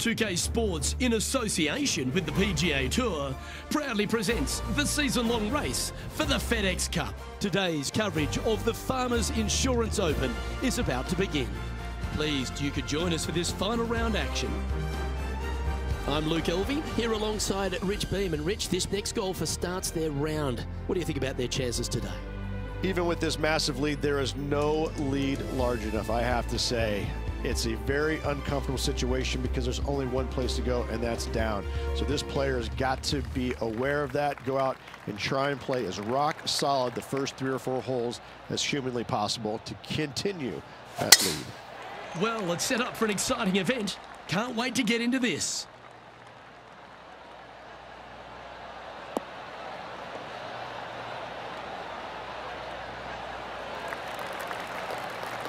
2K Sports, in association with the PGA Tour, proudly presents the season-long race for the FedEx Cup. Today's coverage of the Farmers Insurance Open is about to begin. Pleased you could join us for this final round action. I'm Luke Elvey, here alongside Rich Beam. And Rich, this next golfer starts their round. What do you think about their chances today? Even with this massive lead, there is no lead large enough, I have to say. It's a very uncomfortable situation because there's only one place to go, and that's down. So this player has got to be aware of that, go out and try and play as rock solid the first 3 or 4 holes as humanly possible to continue that lead. Well, let's set up for an exciting event. Can't wait to get into this.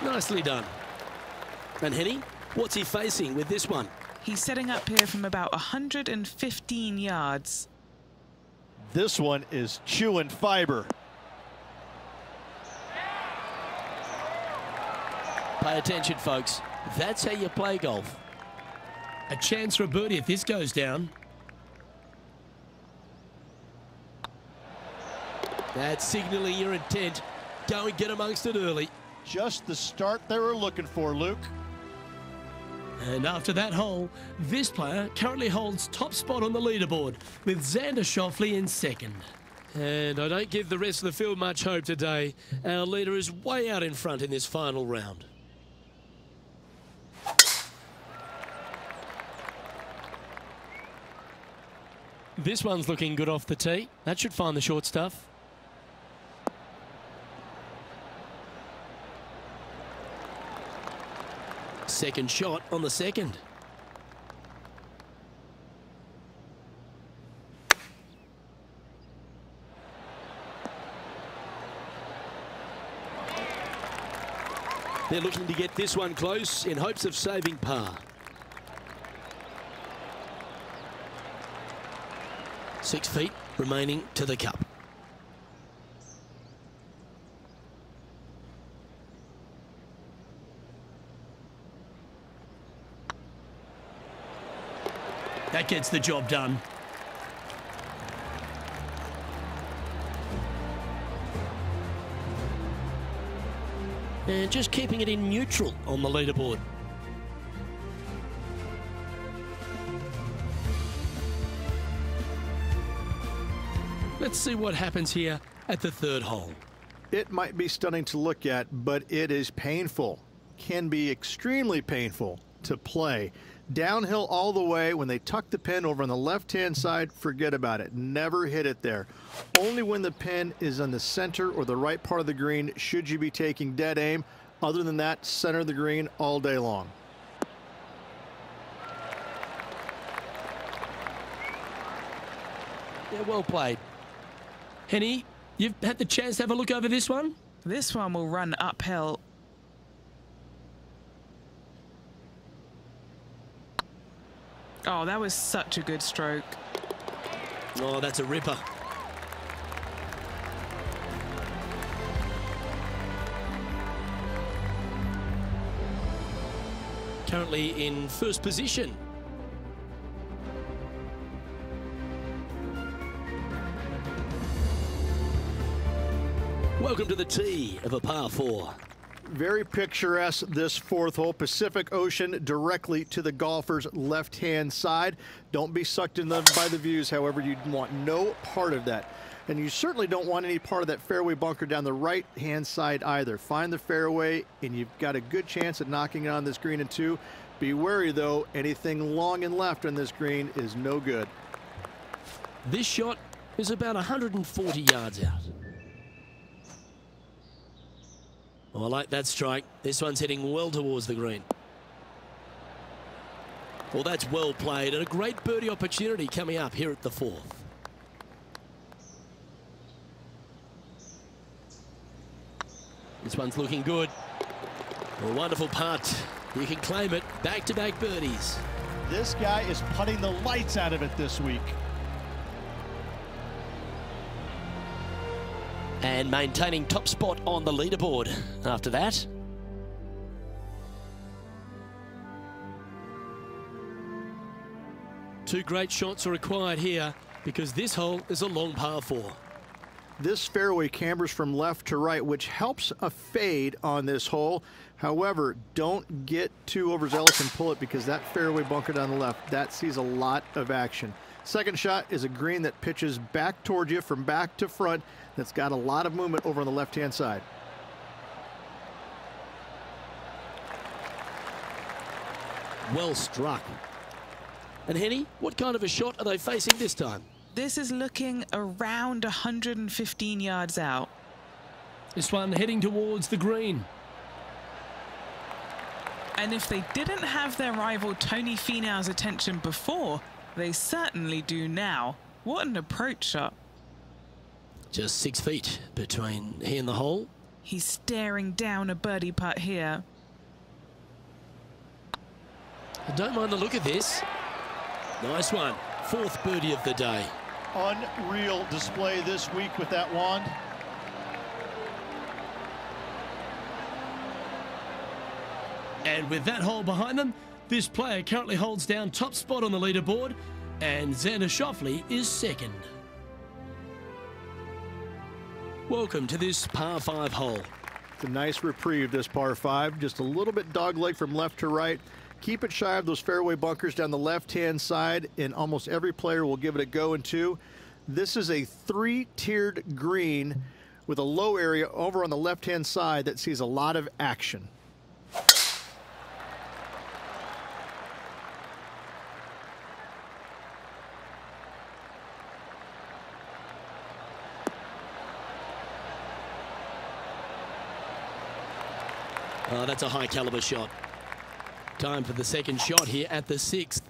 Nicely done. And Henny, what's he facing with this one? He's setting up here from about 115 yards. This one is chewing fiber. Pay attention, folks. That's how you play golf. A chance for a birdie if this goes down. That's signaling your intent. Go and get amongst it early. Just the start they were looking for, Luke. And after that hole, this player currently holds top spot on the leaderboard with Xander Schauffele in second. And I don't give the rest of the field much hope today. Our leader is way out in front in this final round. This one's looking good off the tee. That should find the short stuff. Second shot on the second. They're looking to get this one close in hopes of saving par. 6 feet remaining to the cup. That gets the job done. And just keeping it in neutral on the leaderboard. Let's see what happens here at the third hole. It might be stunning to look at, but it is painful. Can be extremely painful to play. Downhill all the way. When they tuck the pin over on the left-hand side, forget about it. Never hit it there. Only when the pin is on the center or the right part of the green should you be taking dead aim. Other than that, center of the green all day long. Yeah, well played. Henny, you've had the chance to have a look over this one? This one will run uphill. Oh, that was such a good stroke. Oh, that's a ripper. Currently in first position. Welcome to the tee of a par 4. Very picturesque, this 4th hole. Pacific Ocean directly to the golfer's left-hand side. Don't be sucked in by the views, however. You want no part of that. And you certainly don't want any part of that fairway bunker down the right-hand side either. Find the fairway, and you've got a good chance at knocking it on this green in 2. Be wary, though. Anything long and left on this green is no good. This shot is about 140 yards out. Oh, I like that strike. This one's heading well towards the green. Well, that's well played, and a great birdie opportunity coming up here at the 4th. This one's looking good. A wonderful putt. You can claim it. Back-to-back birdies. This guy is putting the lights out of it this week. And maintaining top spot on the leaderboard after that. Two great shots are required here because this hole is a long par 4. This fairway cambers from left to right, which helps a fade on this hole. However, don't get too overzealous and pull it because that fairway bunker down the left, that sees a lot of action. Second shot is a green that pitches back towards you from back to front. That's got a lot of movement over on the left-hand side. Well struck. And Henny, what kind of a shot are they facing this time? This is looking around 115 yards out. This one heading towards the green. And if they didn't have their rival Tony Finau's attention before, they certainly do now. What an approach shot. Just 6 feet between he and the hole. He's staring down a birdie putt here. I don't mind the look of this. Nice one. 4th birdie of the day. Unreal display this week with that wand. And with that hole behind them, this player currently holds down top spot on the leaderboard, and Xander Schauffele is second. Welcome to this par 5 hole. It's a nice reprieve, this par 5. Just a little bit dogleg from left to right. Keep it shy of those fairway bunkers down the left-hand side, and almost every player will give it a go in 2. This is a 3-tiered green with a low area over on the left-hand side that sees a lot of action. Oh, that's a high caliber shot. Time for the second shot here at the 6th.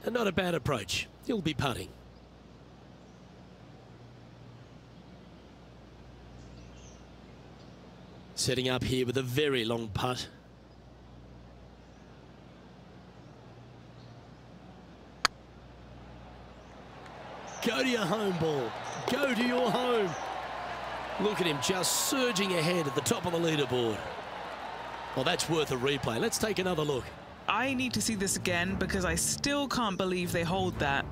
And not a bad approach. He'll be putting. Setting up here with a very long putt. Go to your home ball. Go to your home. Look at him just surging ahead at the top of the leaderboard. Well, that's worth a replay. Let's take another look. I need to see this again because I still can't believe they hold that.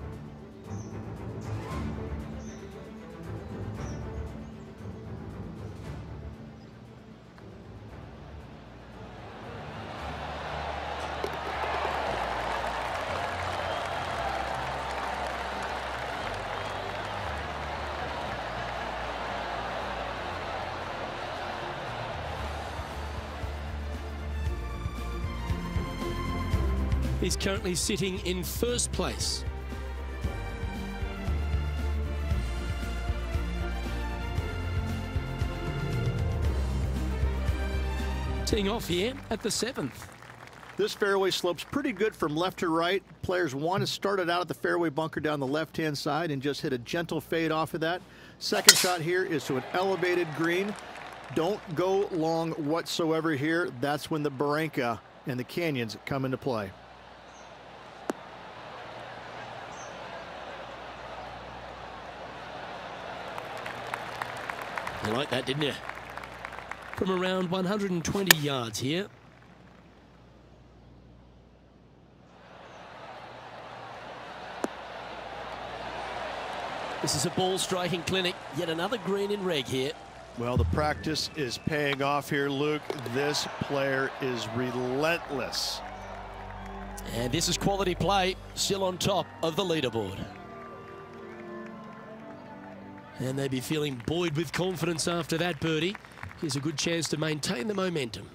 He's currently sitting in 1st place. Teeing off here at the 7th. This fairway slopes pretty good from left to right. Players want to start it out at the fairway bunker down the left-hand side and just hit a gentle fade off of that. Second shot here is to an elevated green. Don't go long whatsoever here. That's when the Barranca and the canyons come into play. You like that, didn't you? From around 120 yards here. This is a ball striking clinic. Yet another green in reg here. Well, the practice is paying off here, Luke. This player is relentless. And this is quality play, still on top of the leaderboard. And they'd be feeling buoyed with confidence after that birdie. Here's a good chance to maintain the momentum.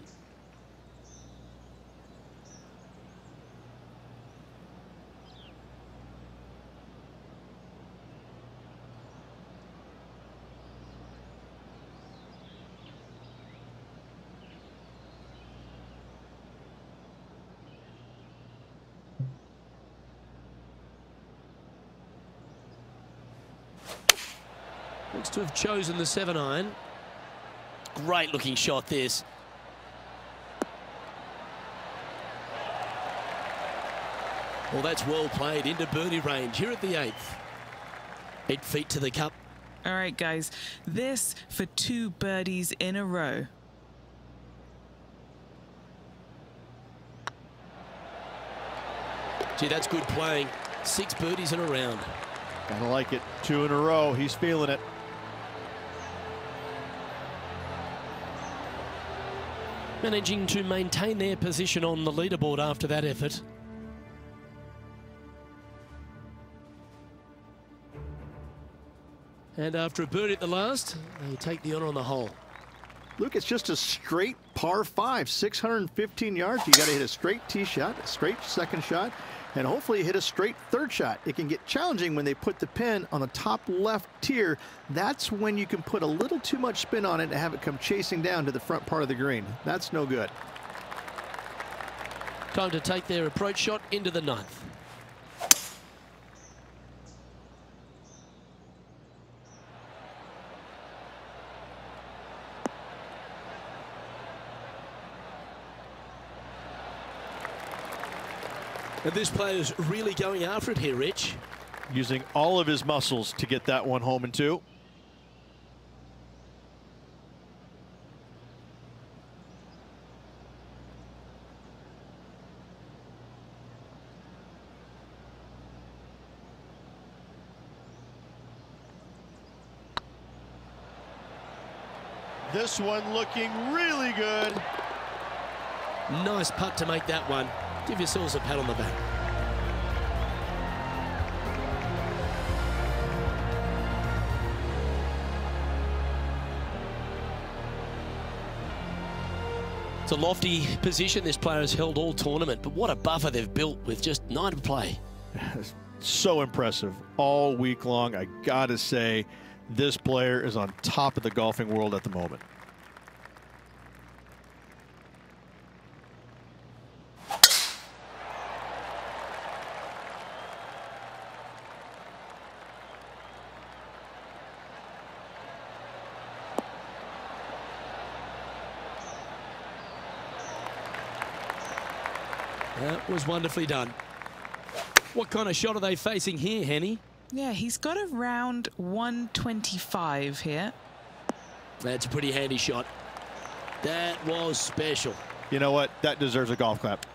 Looks to have chosen the 7-iron. Great looking shot this. Well, that's well played into birdie range here at the 8th. 8 feet to the cup. All right, guys, this for 2 birdies in a row. Gee, that's good playing. 6 birdies in a round. Gotta like it. 2 in a row. He's feeling it. Managing to maintain their position on the leaderboard after that effort. And after a birdie at the last, they take the honour on the hole. Luke, it's just a straight par 5, 615 yards. You got to hit a straight tee shot, a straight second shot, and hopefully hit a straight third shot. It can get challenging when they put the pin on the top left tier. That's when you can put a little too much spin on it and have it come chasing down to the front part of the green. That's no good. Time to take their approach shot into the 9th. And this player's really going after it here, Rich. Using all of his muscles to get that one home in 2. This one looking really good. Nice putt to make that one. Give yourselves a pat on the back. It's a lofty position this player has held all tournament, but what a buffer they've built with just 9 to play. So impressive all week long. I gotta say, this player is on top of the golfing world at the moment. That was wonderfully done. What kind of shot are they facing here, Henny? Yeah, he's got around 125 here. That's a pretty handy shot. That was special. You know what? That deserves a golf clap.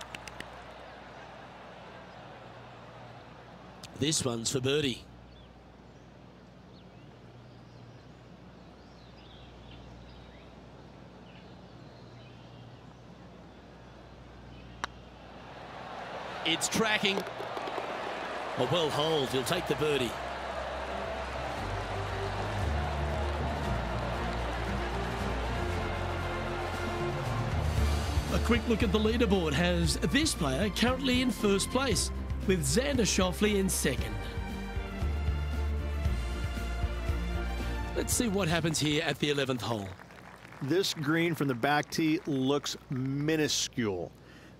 This one's for birdie. It's tracking. A well holed. He'll take the birdie. A quick look at the leaderboard has this player currently in first place, with Xander Schauffele in second. Let's see what happens here at the 11th hole. This green from the back tee looks minuscule.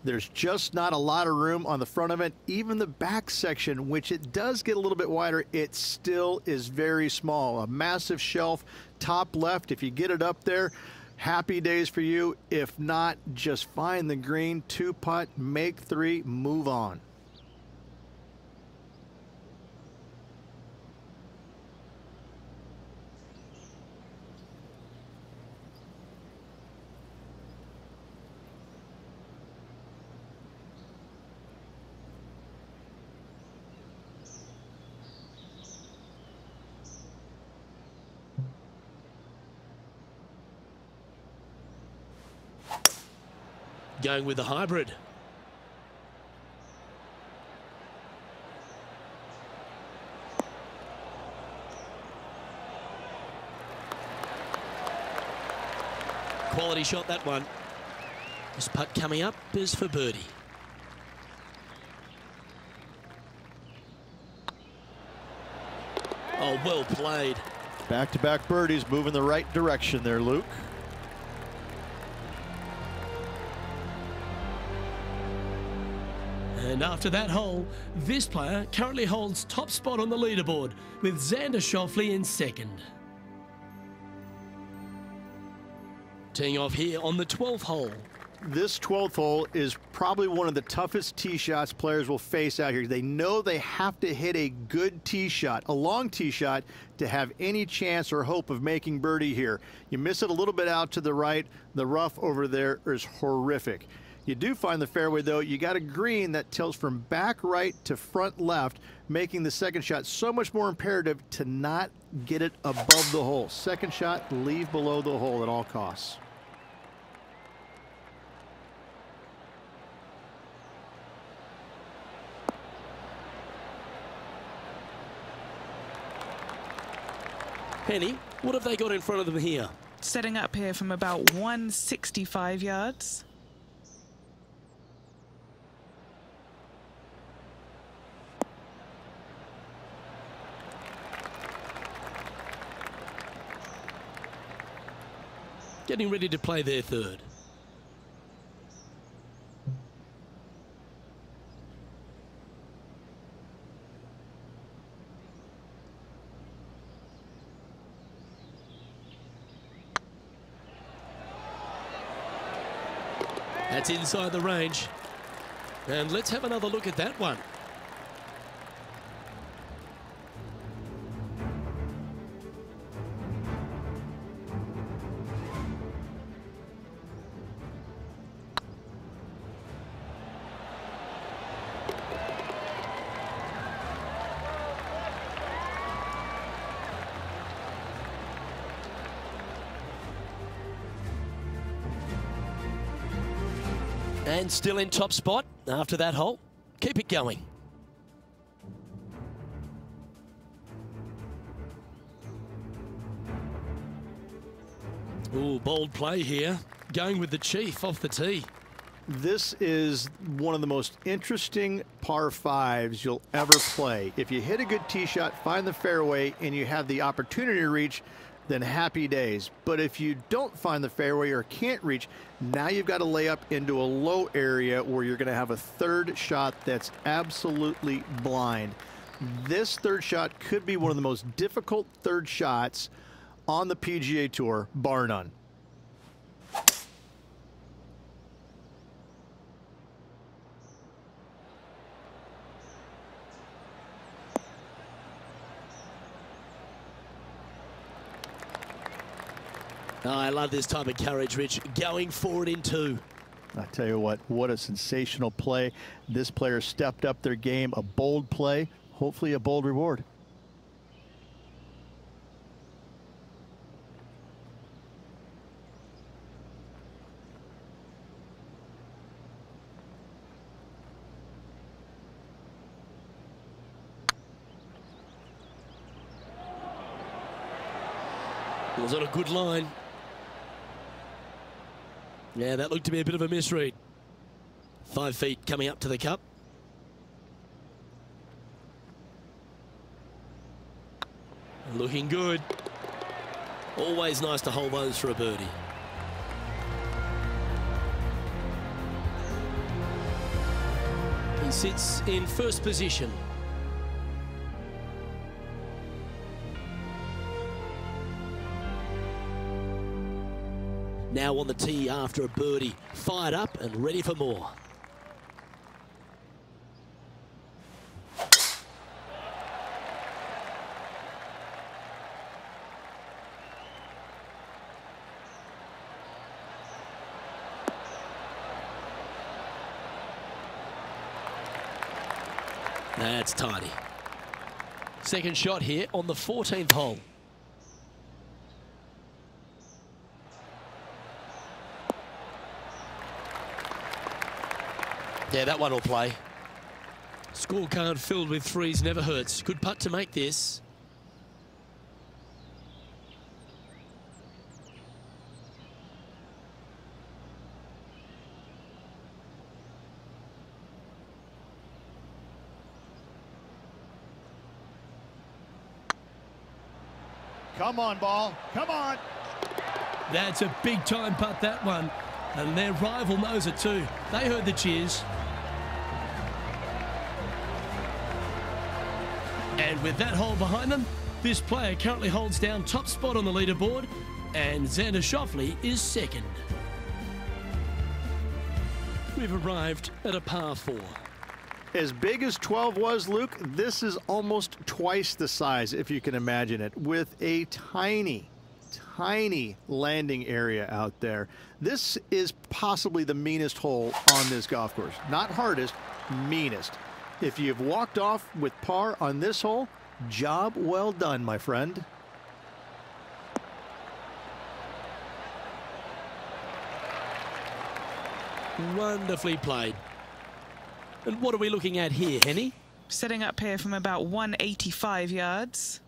There's just not a lot of room on the front of it. Even the back section, which it does get a little bit wider, it still is very small. A massive shelf, top left. If you get it up there, happy days for you. If not, just find the green, 2-putt, make 3, move on. Going with the hybrid. Quality shot, that one. This putt coming up is for birdie. Oh, well played. Back-to-back birdies, moving the right direction there, Luke. And after that hole, this player currently holds top spot on the leaderboard, with Xander Schauffele in second. Teeing off here on the 12th hole, This 12th hole is probably one of the toughest tee shots players will face out here. They know they have to hit a good tee shot, a long tee shot, to have any chance or hope of making birdie here. You miss it a little bit out to the right, the rough over there is horrific. You do find the fairway, though. You got a green that tilts from back right to front left, making the second shot so much more imperative to not get it above the hole. Second shot, leave below the hole at all costs. Penny, what have they got in front of them here? Setting up here from about 165 yards. Getting ready to play their third. That's inside the range. And let's have another look at that one. And still in top spot after that hole. Keep it going. Ooh, bold play here. Going with the chief off the tee. This is one of the most interesting par fives you'll ever play. If you hit a good tee shot, find the fairway, and you have the opportunity to reach, then happy days. But if you don't find the fairway or can't reach, now you've got to lay up into a low area where you're going to have a third shot that's absolutely blind. This third shot could be one of the most difficult third shots on the PGA Tour, bar none. Oh, I love this type of courage, Rich. Going forward in two. I tell you what a sensational play. This player stepped up their game. A bold play, hopefully a bold reward. Was on a good line. Yeah, that looked to be a bit of a misread. 5 feet coming up to the cup. Looking good. Always nice to hold those for a birdie. He sits in first position. Now on the tee after a birdie, fired up and ready for more. That's tidy. Second shot here on the 14th hole. Yeah, that one will play. Scorecard filled with threes never hurts. Good putt to make this. Come on, ball. Come on. That's a big time putt, that one. And their rival knows it too. They heard the cheers. And with that hole behind them, this player currently holds down top spot on the leaderboard, and Xander Schauffele is second. We've arrived at a par 4. As big as 12 was, Luke, this is almost twice the size, if you can imagine it, with a tiny landing area out there. This is possibly the meanest hole on this golf course. Not hardest, meanest. If you've walked off with par on this hole, job well done, my friend. Wonderfully played. And what are we looking at here, Henny? Setting up here from about 185 yards.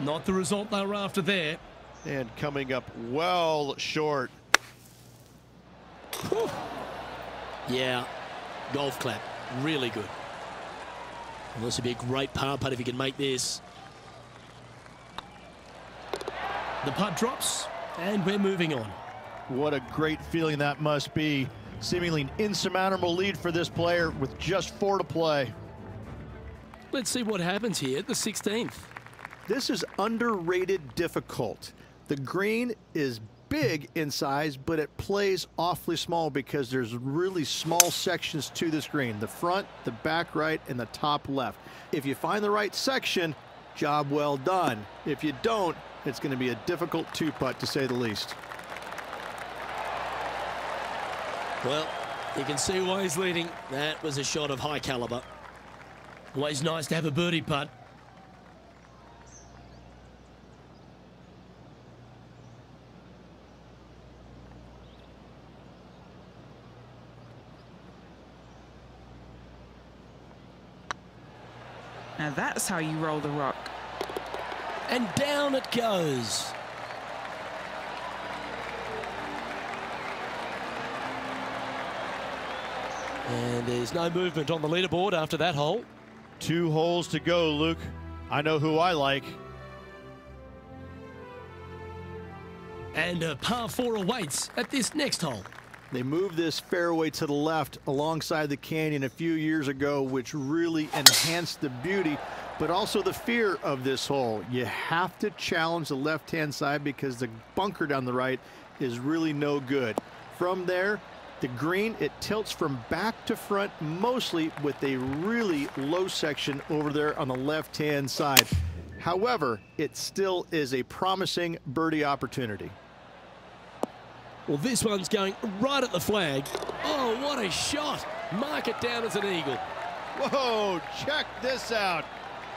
Not the result they were after there. And coming up well short. Whew. Yeah, golf clap. Really good. And this would be a great par putt if he can make this. The putt drops, and we're moving on. What a great feeling that must be. Seemingly an insurmountable lead for this player with just 4 to play. Let's see what happens here at the 16th. This is underrated difficult. The green is big in size, but it plays awfully small because there's really small sections to this green. The front, the back right, and the top left. If you find the right section, job well done. If you don't, it's going to be a difficult 2-putt to say the least. Well, you can see why he's leading. That was a shot of high caliber. Always nice to have a birdie putt. Now that's how you roll the rock. And down it goes. And there's no movement on the leaderboard after that hole. 2 holes to go, Luke. I know who I like. And a par 4 awaits at this next hole. They moved this fairway to the left alongside the canyon a few years ago, which really enhanced the beauty, but also the fear of this hole. You have to challenge the left-hand side because the bunker down the right is really no good. From there, the green, it tilts from back to front, mostly with a really low section over there on the left-hand side. However, it still is a promising birdie opportunity. Well, this one's going right at the flag. Oh, what a shot. Mark it down as an eagle. Whoa, check this out.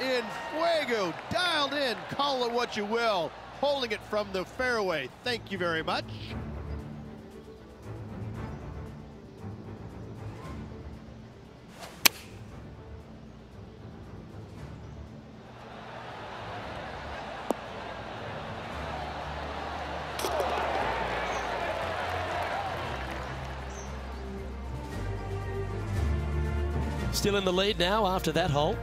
In fuego, dialed in, call it what you will. Holding it from the fairway. Thank you very much. Still in the lead now after that hole.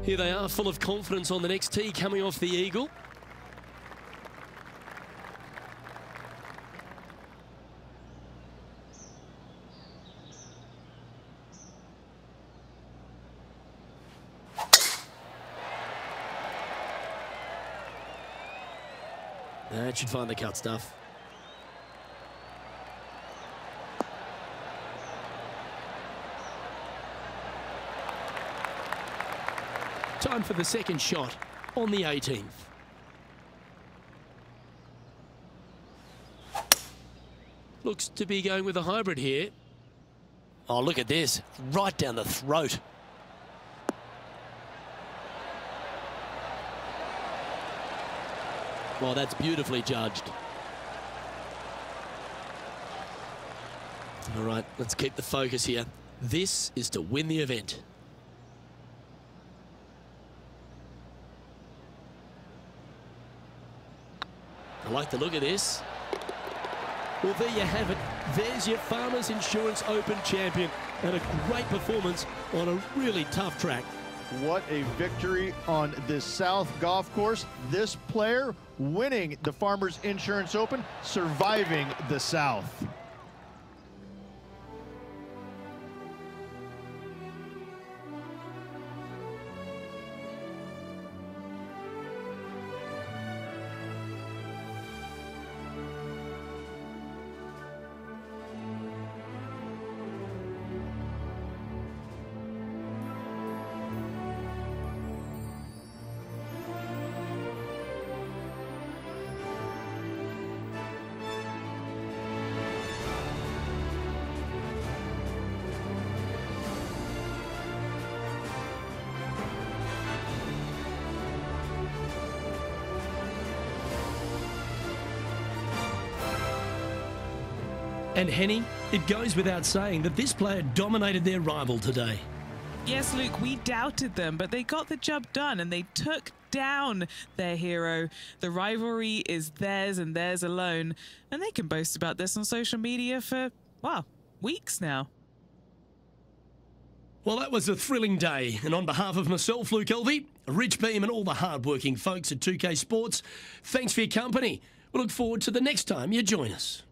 Here they are, full of confidence on the next tee, coming off the eagle. That should find the cut stuff. Time for the second shot on the 18th. Looks to be going with a hybrid here. Oh, look at this. Right down the throat. Well, that's beautifully judged. All right, let's keep the focus here. This is to win the event. I like the look of this. Well, there you have it. There's your Farmers Insurance Open champion, and a great performance on a really tough track. What a victory on this South golf course. This player winning the Farmers Insurance Open, surviving the South. And Henny, it goes without saying that this player dominated their rival today. Yes, Luke, we doubted them, but they got the job done and they took down their hero. The rivalry is theirs and theirs alone, and they can boast about this on social media for, well, weeks now. Well, that was a thrilling day, and on behalf of myself, Luke Elvey, Rich Beam and all the hard-working folks at 2K Sports, thanks for your company. We look forward to the next time you join us.